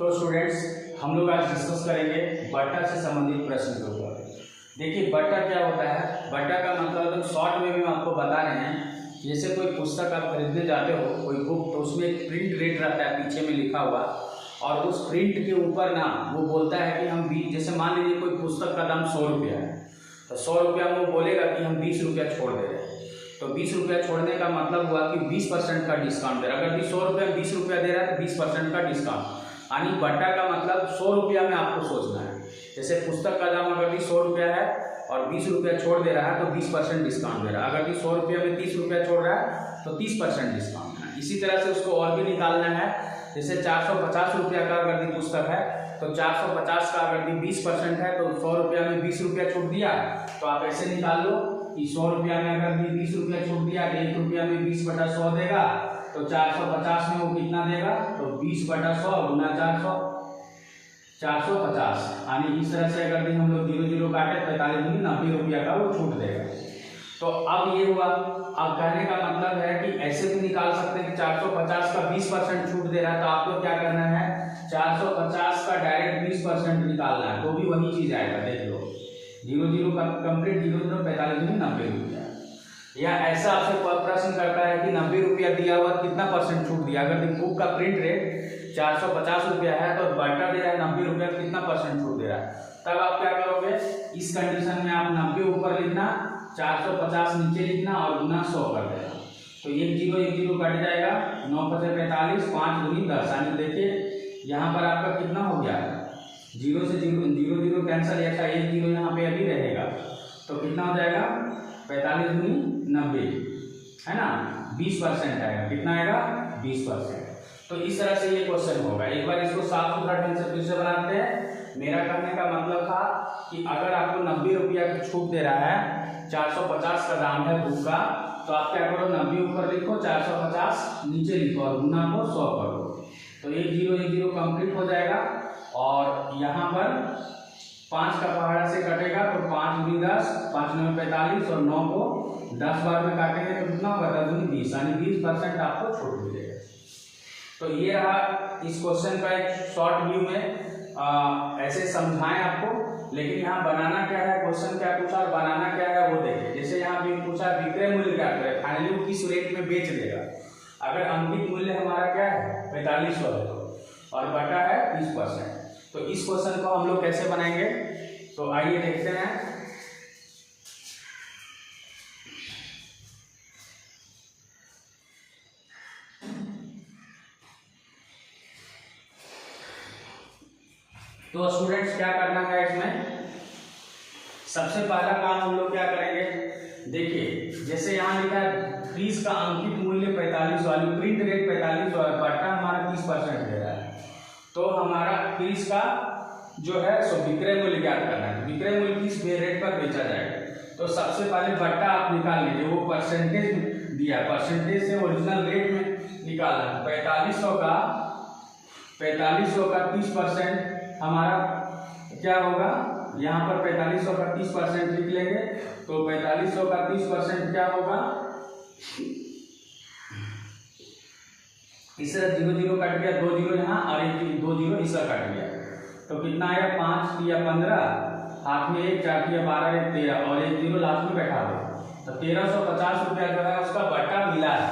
तो स्टूडेंट्स, हम लोग आज डिस्कस करेंगे बट्टा से संबंधित प्रश्न के ऊपर। देखिए बट्टा क्या होता है। बट्टा का मतलब शॉर्ट में भी हम आपको बता रहे हैं। जैसे कोई पुस्तक आप खरीदने जाते हो, कोई बुक, तो उसमें एक प्रिंट रेट रहता है पीछे में लिखा हुआ, और उस प्रिंट के ऊपर ना वो बोलता है कि हम 20, जैसे मान लीजिए कोई पुस्तक का दाम 100 रुपया है, तो 100 रुपया में वो बोलेगा कि हम 20 रुपया छोड़ दे रहे हैं। तो 20 रुपया छोड़ने का मतलब हुआ कि 20% का डिस्काउंट दे रहा है। अगर 100 रुपया में 20 रुपया दे रहा है तो 20% का डिस्काउंट, यानी बट्टा का मतलब 100 रुपया में आपको सोचना है। जैसे पुस्तक का दाम अगर 100 रुपया है और 20 रुपया छोड़ दे रहा है तो 20% डिस्काउंट दे रहा है। अगर 100 रुपया में 30 रुपया छोड़ रहा है तो 30% डिस्काउंट है। इसी तरह से उसको और भी निकालना है। जैसे 450 रुपया का अगर पुस्तक है तो 450 का अगर 20% है तो 100 रुपया में 20 रुपया छूट दिया, तो आप ऐसे निकाल लो कि 100 रुपया में अगर 20 रुपया छूट दिया तो 1 रुपया में 20/100 देगा, तो 450 में वो कितना देगा, तो 20/100 गुना 400, 450। यानी इस तरह से अगर हम लोग 0 काटे 45 में 90 रुपया का वो छूट देगा। तो अब ये हुआ। अब कहने का मतलब है कि ऐसे भी निकाल सकते हैं कि 450 का 20% छूट दे रहा है, तो आपको क्या करना है, 450 का डायरेक्ट 20% निकालना है, तो भी वही चीज आएगा। देख लो 0 का कंप्लीट 0 45 में 90 रुपया। या ऐसा आपसे प्रश्न करता है कि 90 रुपया दिया हुआ कितना परसेंट छूट दिया। अगर बुक का प्रिंट रेट 450 रुपया है तो बट्टा दे रहा है 90 रुपया, कितना परसेंट छूट दे रहा है। तब आप क्या करोगे, इस कंडीशन में आप 90 ऊपर लिखना, 450 नीचे लिखना और गुना 100 कर देना। तो 1 0 कट जाएगा, 9 × 45, 5 × 10। यानी देखिए यहाँ पर आपका कितना हो गया, 0 से 0 कैंसिल, ऐसा 1 0 यहाँ पे अभी रहेगा, तो कितना हो जाएगा 45 × 90 है ना, 20% आएगा। कितना आएगा, 20%। तो इस तरह से ये क्वेश्चन होगा। एक बार इसको साफ सुथरा ढंग से फिर से बनाते हैं। मेरा कहने का मतलब था कि अगर आपको 90 रुपया की छूट दे रहा है, 450 का दाम है बुक का, तो आप क्या करो, 90 ऊपर लिखो, 450 नीचे लिखो और गुना को 100 करो, तो 1 0 कंप्लीट हो जाएगा। और यहाँ पर 5 का पहाड़ा से कटेगा तो 5 × 10, 5 × 9 45, और 9 को 10 बार में काटेंगे तो कितना होगा, 10 × 20, यानी 20% आपको छूट मिलेगा। तो ये रहा इस क्वेश्चन का एक शॉर्ट व्यू में ऐसे समझाएं आपको। लेकिन यहाँ बनाना क्या है, क्वेश्चन क्या पूछा और बनाना क्या है वो देखिए। जैसे यहाँ भी पूछा विक्रय मूल्य क्या करे, फाइनली वो किस रेट में बेच देगा। अगर अंकित मूल्य हमारा क्या है 4500 है और बटा है 30%, तो इस क्वेश्चन को हम लोग कैसे बनाएंगे, तो आइए देखते हैं। तो स्टूडेंट्स क्या करना है इसमें, सबसे पहला काम हम लोग क्या करेंगे, देखिए जैसे यहाँ लिखा है फीस का अंकित मूल्य 45 वाली, प्रिंट रेट 45 और बट्टा हमारा 30% दे रहा है, तो हमारा फीस का जो है सो विक्रय मूल्य ज्ञात करना है। विक्रय मूल्य किस रेट पर बेचा जाएगा, तो सबसे पहले बट्टा आप निकाल लीजिए, वो परसेंटेज दिया, परसेंटेज से ओरिजिनल रेट में निकालना है। 4500 का 30% हमारा क्या होगा, यहाँ पर 4500 का 30% लिख लेंगे, तो 4500 का 30% क्या होगा, इस तरह 0 0 कट गया, 2 0 यहाँ और 2 0 इसका कट गया, तो कितना आया, 5 या 15, हाथ में 1, 4 या 12, 1 13 और 1 0 लास्ट में बैठा दो, तो 1350 रुपया जो है उसका बट्टा मिला है।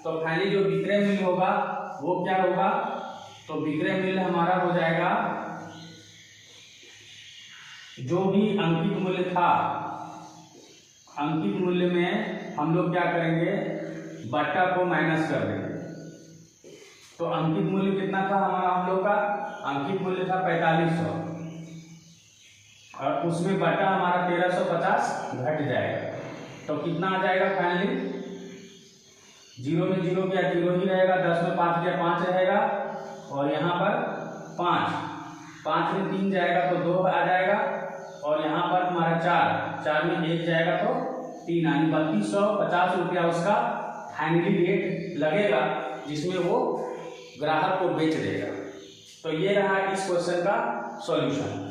तो फाइनली जो विक्रय मूल्य होगा वो क्या होगा, तो विक्रय मूल्य हमारा हो जाएगा, जो भी अंकित मूल्य था, अंकित मूल्य में हम लोग क्या करेंगे, बट्टा को माइनस कर देंगे। तो अंकित मूल्य कितना था हमारा, हम लोग का अंकित मूल्य था 4500 और उसमें बट्टा हमारा 1350 घट जाएगा, तो कितना आ जाएगा फाइनली, 0 में 0 क्या 0 ही रहेगा, 10 में 5 क्या 5 रहेगा, और यहाँ पर 5 में 3 जाएगा तो 2 आ जाएगा, और यहाँ पर हमारा 4 में 1 जाएगा तो 3, यानी 3250 रुपया उसका फाइनली रेट लगेगा, जिसमें वो ग्राहक को बेच देगा। तो ये रहा इस क्वेश्चन का सॉल्यूशन।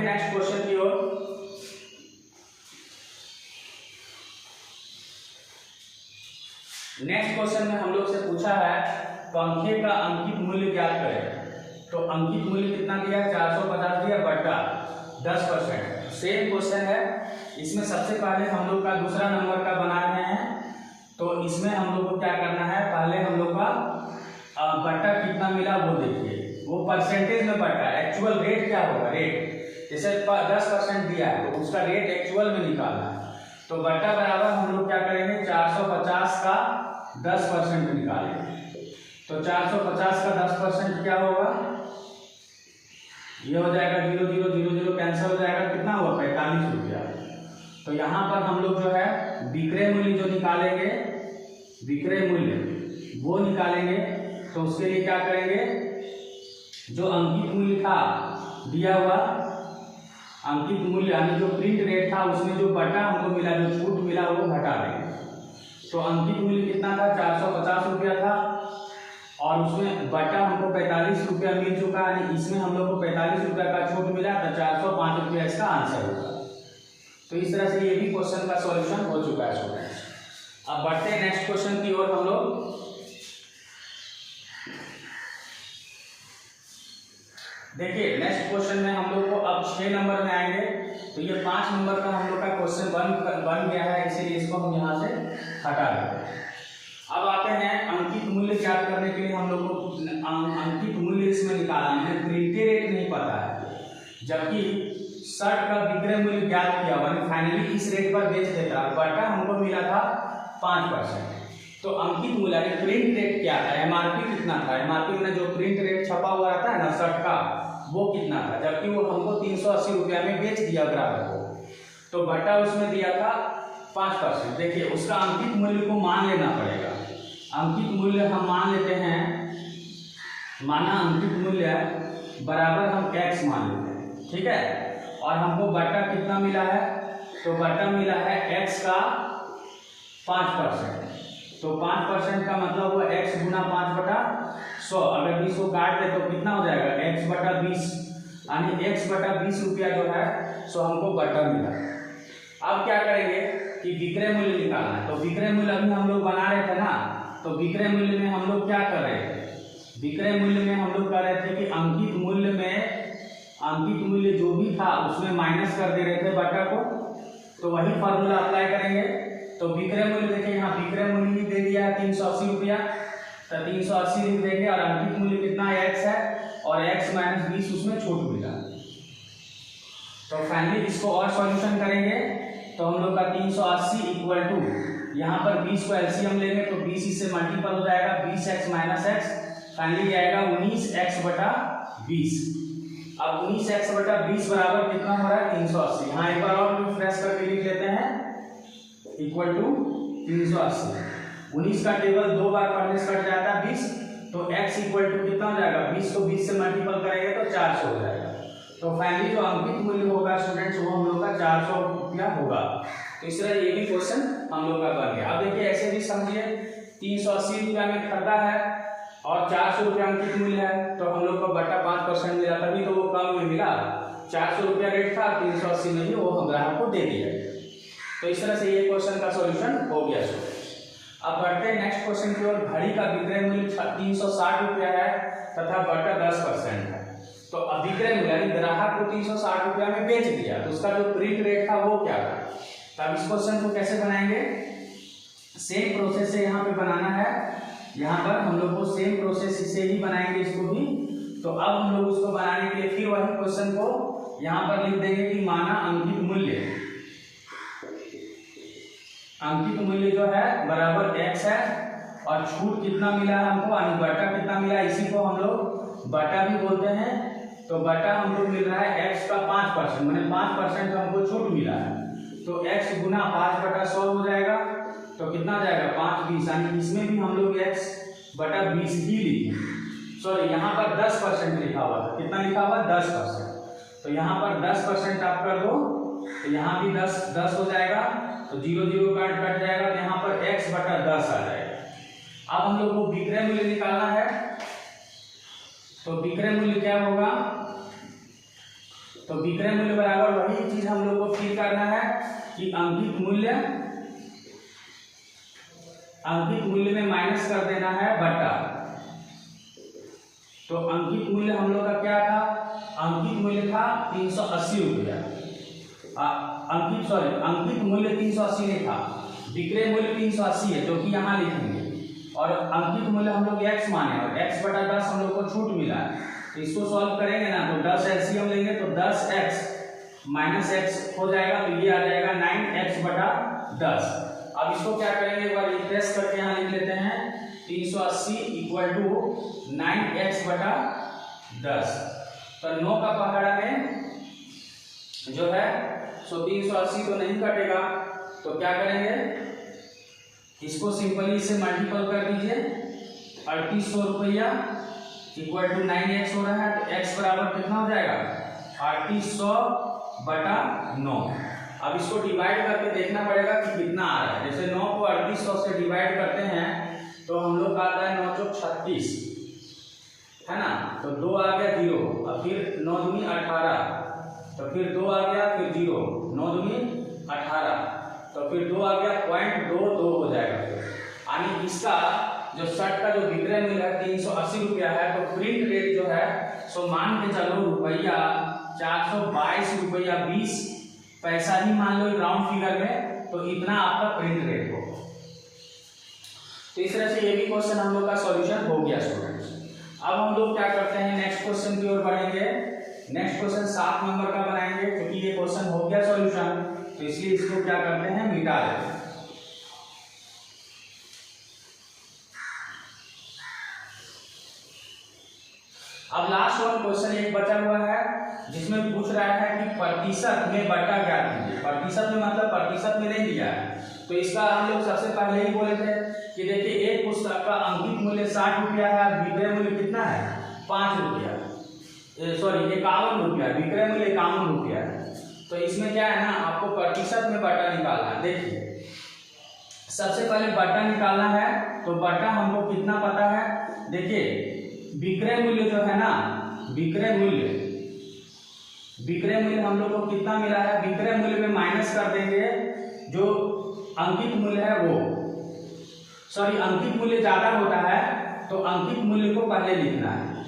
नेक्स्ट क्वेश्चन की ओर। नेक्स्ट क्वेश्चन में हम लोग से पूछा है पंखे का अंकित मूल्य ज्ञात करें। तो अंकित मूल्य कितना दिया है, 450 दिया बटा 10%। सेम क्वेश्चन है, इसमें सबसे पहले हम लोग का दूसरा नंबर का बना रहे हैं। तो इसमें हम लोग को क्या करना है, पहले हम लोग का बटा कितना मिला वो देखिए, वो परसेंटेज में बटा, एक्चुअल रेट क्या होगा, रेट जैसे 10% दिया है तो उसका रेट एक्चुअल में निकालना है। तो बटा बराबर हम लोग क्या करेंगे, 450 का 10% निकालेंगे। तो 450 का 10% क्या होगा, ये हो जाएगा 0 0 0 0 कैंसिल हो जाएगा, कितना हुआ 45 रुपया। तो यहाँ पर हम लोग जो है विक्रय मूल्य जो निकालेंगे, विक्रय मूल्य वो निकालेंगे। तो उसके लिए क्या करेंगे, जो अंकित मूल्य था दिया हुआ अंकित मूल्य यानी जो प्रिंट रेट था उसमें जो बटा हमको मिला, जो छूट मिला वो घटा देंगे। तो अंकित मूल्य कितना था, 450 रुपया था और उसमें बटा हमको 45 रुपया मिल चुका है, इसमें हम लोग को 45 रुपया का छूट मिला, तो 405 रुपया इसका आंसर होगा। तो इस तरह से ये भी क्वेश्चन का सॉल्यूशन हो चुका है स्टूडेंट्स। अब बढ़ते हैं नेक्स्ट क्वेश्चन की ओर हम लोग। देखिए नेक्स्ट क्वेश्चन में हम लोग को अब 6 नंबर में आएंगे। तो ये 5 नंबर का हम लोग का क्वेश्चन बन गया है, इसीलिए इसको हम यहाँ से हटा देते हैं। अब आते हैं अंकित मूल्य ज्ञात करने के लिए हम लोग को अंकित मूल्य इसमें निकालना है, प्रिंटेड रेट नहीं पता है, जबकि शर्ट का विक्रय मूल्य ज्ञात किया हुआ, फाइनली इस रेट पर बेच देता, बटा हमको मिला था 5%। तो अंकित मूल्य प्रिंट रेट क्या था, एमआरपी कितना था, एमआरपी में जो प्रिंट रेट छपा हुआ रहता है ना शर्ट का, वो कितना था, जबकि वो हमको 380 रुपया में बेच दिया ग्राहक को। तो बटा उसमें दिया था 5%। देखिए उसका अंकित मूल्य को मान लेना पड़ेगा। अंकित मूल्य हम मान लेते हैं, माना अंकित मूल्य बराबर हम x मान लेते हैं, ठीक है। और हमको बटा कितना मिला है, तो बटा मिला है x का 5%। तो 5% का मतलब हुआ x गुना 5 बटा 100। अगर 20 को काट दे तो कितना हो जाएगा, x बटा 20, यानी x बटा 20 रुपया जो है सो हमको बटा मिला। अब क्या करेंगे कि विक्रय मूल्य निकालना है। तो विक्रय मूल्य अभी हम लोग बना रहे थे ना, तो विक्रय मूल्य में हम लोग क्या कर रहे थे, विक्रय मूल्य में हम लोग कर रहे थे कि अंकित मूल्य में अंकित मूल्य जो भी था उसमें माइनस कर दे रहे थे बटा को। तो वही फॉर्मूला अप्लाई करेंगे। तो विक्रय मूल्य देखिए, यहाँ विक्रय मूल्य ही दे दिया है 380 रुपया, तो 380 लिख देंगे और अंकित मूल्य कितना x है और x माइनस 20 उसमें छूट मिला। तो फाइनली इसको और सॉल्यूशन करेंगे। तो हम लोग का 380 इक्वल टू, यहाँ पर 20 को एलसीएम लेंगे तो 20 इससे मल्टीपल हो जाएगा, 20x माइनस x, फाइनली आएगा 19x बटा 20। अब 19x बटा 20 बराबर कितना हो रहा है, 380। यहाँ एक बार और रिफ्रेश करके लिख लेते हैं, इक्वल टू 380। 19 का टेबल 2 बार पढ़ने से कट जाता है 20, तो x इक्वल टू कितना हो जाएगा, 20 को 20 से मल्टीपल करेंगे तो 400 हो जाएगा। तो फाइनली जो अंकित मूल्य होगा स्टूडेंट्स वो हम लोग का 400 रुपया होगा। तो इस तरह ये भी क्वेश्चन हम लोग का बन गया। अब देखिए ऐसे भी समझिए, 380 रुपया में खरीदा है और 400 रुपया अंकित मूल्य है, तो हम लोग को बटा 5% मिला, तभी तो वो कम में मिला। 400 रुपया रेट था, 380 में ही वो हम ग्राहक को दे दिया। तो इस तरह से ये क्वेश्चन का सॉल्यूशन हो गया। अब बढ़ते हैं नेक्स्ट क्वेश्चन की ओर। घड़ी का विक्रय मूल्य 360 रुपया है तथा बटा 10% है। तो विक्रय मूल्य यानी ग्राहक को 360 रुपया में बेच दिया, तो उसका जो प्रिंट रेट था वो क्या था। तब इस क्वेश्चन को कैसे बनाएंगे, सेम प्रोसेस से यहाँ पे बनाना है। यहाँ पर हम लोग को सेम प्रोसेस से ही बनाएंगे इसको भी। तो अब हम लोग उसको बनाने के लिए फिर वही क्वेश्चन को यहाँ पर लिख देंगे कि माना अंकित मूल्य जो है बराबर x है और छूट कितना मिला है हमको, यानी बटा कितना मिला, इसी को हम लोग बटा भी बोलते हैं। तो बटा हमको मिल रहा है x का 5%, मैंने 5% हमको छूट मिला है, तो x गुना 5 बटा 100 हो जाएगा। तो कितना जाएगा 5 20, यानी इसमें भी हम लोग x बटा 20 ही लिखे। सॉरी यहाँ पर 10% लिखा हुआ था, कितना लिखा हुआ 10%। तो यहाँ पर 10% आप कर दो, तो यहाँ भी 10 हो जाएगा, तो 0 0 कट जाएगा, तो यहाँ पर x बटा 10 आ जाएगा। अब हम लोग को विक्रय मूल्य निकालना है। तो विक्रय मूल्य क्या होगा, तो विक्रय मूल्य बराबर वही चीज हम लोग को फिर करना है कि अंकित मूल्य में माइनस कर देना है बटा। तो अंकित मूल्य हम लोग का क्या था, अंकित मूल्य था 380 रुपया। अंकित मूल्य 380 नहीं था, विक्रय मूल्य 380 है जो कि यहाँ लिखेंगे, और अंकित मूल्य हम लोग x माने और x बटा 10 हम लोग को छूट मिला है। तो इसको सॉल्व करेंगे ना तो 10 एलसीएम लेंगे तो 10x माइनस x हो जाएगा, तो ये आ जाएगा 9x बटा 10। अब इसको क्या करेंगे, एक बार रिप्लेस करके यहाँ लिख लेते हैं 380 इक्वल टू 9x बटा 10। तो 9 का पहाड़ा में जो है 380 तो नहीं कटेगा, तो क्या करेंगे, इसको सिंपली इसे मल्टीपल कर दीजिए। 3800 रुपया इक्वल टू 9x हो रहा है, तो x बराबर कितना हो जाएगा 3800 बटा 9। अब इसको डिवाइड करके देखना पड़ेगा कि कितना आ रहा है। जैसे 9 को 3800 से डिवाइड करते हैं तो हम लोग का आता है 9 चौक 36, है ना, तो 2 आ गया 0, और फिर 9 दूनी 18, तो फिर 2 आ गया, फिर 0, 9 दूनी 18, तो फिर 2 आ गया, 0.22 हो जाएगा। यानी इसका जो शर्ट का जो विक्रय मूल्य है 380 रुपया है, तो प्रिंट रेट जो है सो मान के चलो रुपया 422 रुपया 20 पैसा ही मान लो राउंड फिगर में, तो इतना आपका प्रिंट रेट हो। तो इस तरह से ये भी क्वेश्चन हम लोग का सॉल्यूशन हो गया स्टूडेंट्स। अब हम लोग क्या करते हैं, नेक्स्ट क्वेश्चन की ओर बढ़ेंगे। नेक्स्ट क्वेश्चन 7 नंबर का बनाएंगे, क्योंकि ये क्वेश्चन हो गया सॉल्यूशन, तो इसलिए इसको क्या करते हैं, मिटा देते हैं। अब लास्ट वन क्वेश्चन एक बचा हुआ है जिसमें पूछ रहा है कि प्रतिशत में बटा ज्ञात कीजिए। प्रतिशत में मतलब प्रतिशत में नहीं दिया है, तो इसका हम लोग सबसे पहले ही बोले थे कि देखिए एक पुस्तक का अंकित मूल्य 60 रुपया है, विक्रय मूल्य कितना है 5 रुपया, सॉरी 51 रुपया, विक्रय मूल्य 51 रुपया है। तो इसमें क्या है ना, आपको प्रतिशत में बटा निकालना है। देखिए सबसे पहले बटा निकालना है, तो बटा हमको कितना पता है, देखिए विक्रय मूल्य जो है ना, विक्रय मूल्य हम लोग को कितना मिला है, विक्रय मूल्य में माइनस कर देंगे जो अंकित मूल्य है वो, सॉरी अंकित मूल्य ज्यादा होता है तो अंकित मूल्य को पहले लिखना है,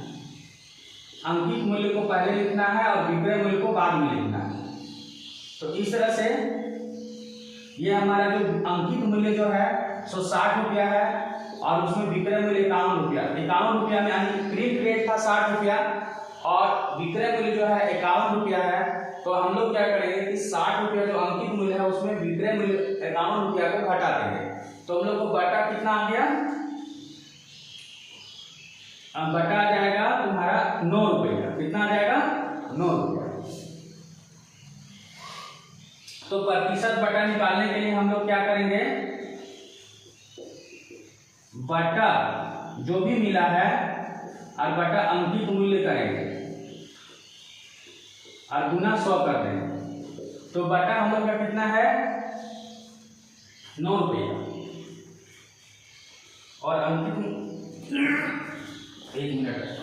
अंकित मूल्य को पहले लिखना है और विक्रय मूल्य को बाद में लिखना है। तो इस तरह से ये हमारा जो अंकित मूल्य जो है सो 60 रुपया है और उसमें विक्रय मूल्य 51 रुपया। 51 रुपया में यानी प्रिंट रेट था 60 रुपया और विक्रय मूल्य जो है 51 रुपया है। तो हम लोग क्या करेंगे कि 60 रुपया जो अंकित मूल्य है उसमें विक्रय मूल्य 51 रुपया को घटा देंगे। तो हम लोग को बटा कितना आ गया, बटा आ जाएगा तुम्हारा 9 रुपया। कितना आ जाएगा 9 रुपया। तो प्रतिशत बटा निकालने के लिए हम लोग क्या करेंगे, बटा जो भी मिला है और बटा अंकित मूल्य करेंगे और गुना 100 कर देंगे। तो बटा हम लोग का कितना है 9 रुपया और अंकित 1 मिनट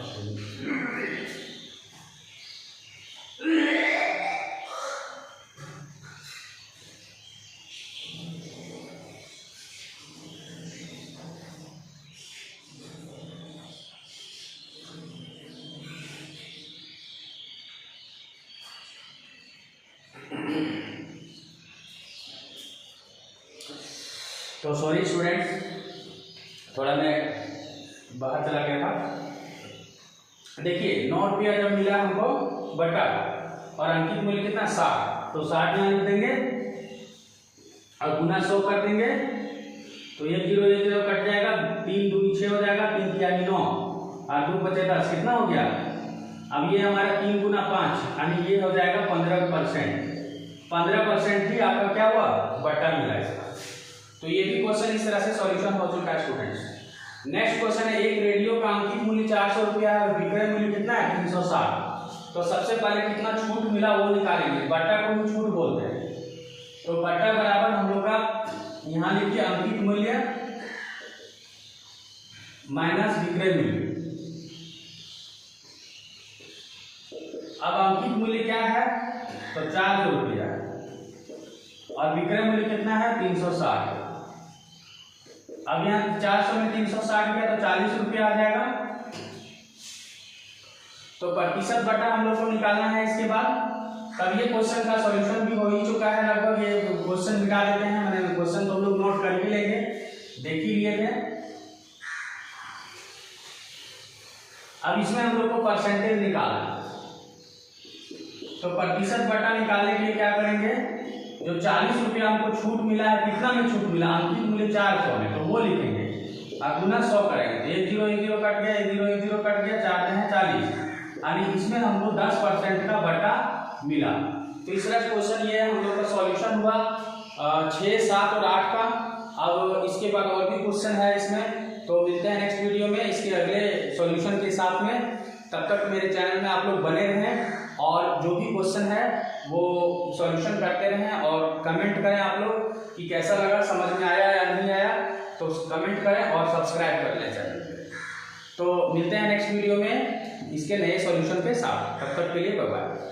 तो सॉरी स्टूडेंट्स, थोड़ा मैं बाहर चला गया था। देखिए 9 रुपया जब मिला हमको बटा और अंकित मूल्य कितना 60, तो 60 यहाँ लिख देंगे और गुना 100 कर देंगे। तो 1 0 1 0 कट जाएगा, 3 दूनी 6 हो जाएगा, 3 तियानी 9 और 2 बचे 10, कितना हो गया। अब ये हमारा 3 गुना 5 यानी ये हो जाएगा 15%। 15% ही आपका क्या हुआ बटा मिला इसका। तो ये भी क्वेश्चन इस तरह से सॉल्यूशन हो चुका है स्टूडेंट्स। नेक्स्ट क्वेश्चन है, एक रेडियो का अंकित मूल्य 400 रुपया है, विक्रय मूल्य कितना है 360। तो सबसे पहले कितना छूट मिला वो निकालेंगे, बटा को भी छूट बोलते हैं। तो बटा बराबर हम लोग का यहाँ लिखिए अंकित मूल्य माइनस विक्रय मूल्य। अब अंकित मूल्य क्या है तो 4 रुपया, और विक्रय मूल्य कितना है 360। अब यहाँ 400 में 360 गया तो 40 रुपया आ जाएगा। तो प्रतिशत बटा हम लोग को निकालना है इसके बाद। तब ये क्वेश्चन का सॉल्यूशन भी हो ही चुका है लगभग। ये क्वेश्चन मिटा देते हैं, मैंने क्वेश्चन तो हम लोग नोट कर ही लेंगे, देख ही लिए थे। अब इसमें हम लोग को परसेंटेज निकालना, तो प्रतिशत बटा निकालने के लिए क्या करेंगे, जो 40 रुपया हमको छूट मिला है, कितना में छूट मिला, अंकित मूल्य 400 में, तो वो लिखेंगे और गुना 100 करेंगे। 1 0 1 0 कट गया, 1 0 1 0 कट गया, 4 है 40, यानी इसमें हमको 10% का बटा मिला। तो तीसरा क्वेश्चन ये हम लोग का सॉल्यूशन हुआ 6, 7 और 8 का। अब इसके बाद और भी क्वेश्चन है इसमें, तो मिलते हैं नेक्स्ट वीडियो में इसके अगले सॉल्यूशन के साथ में। तब तक मेरे चैनल में आप लोग बने रहें और जो भी क्वेश्चन है वो सॉल्यूशन करते रहें, और कमेंट करें आप लोग कि कैसा लगा, समझ में आया या नहीं आया, तो कमेंट करें और सब्सक्राइब कर लें चैनल पे। तो मिलते हैं नेक्स्ट वीडियो में इसके नए सॉल्यूशन के साथ, तब तक के लिए बाय बाय।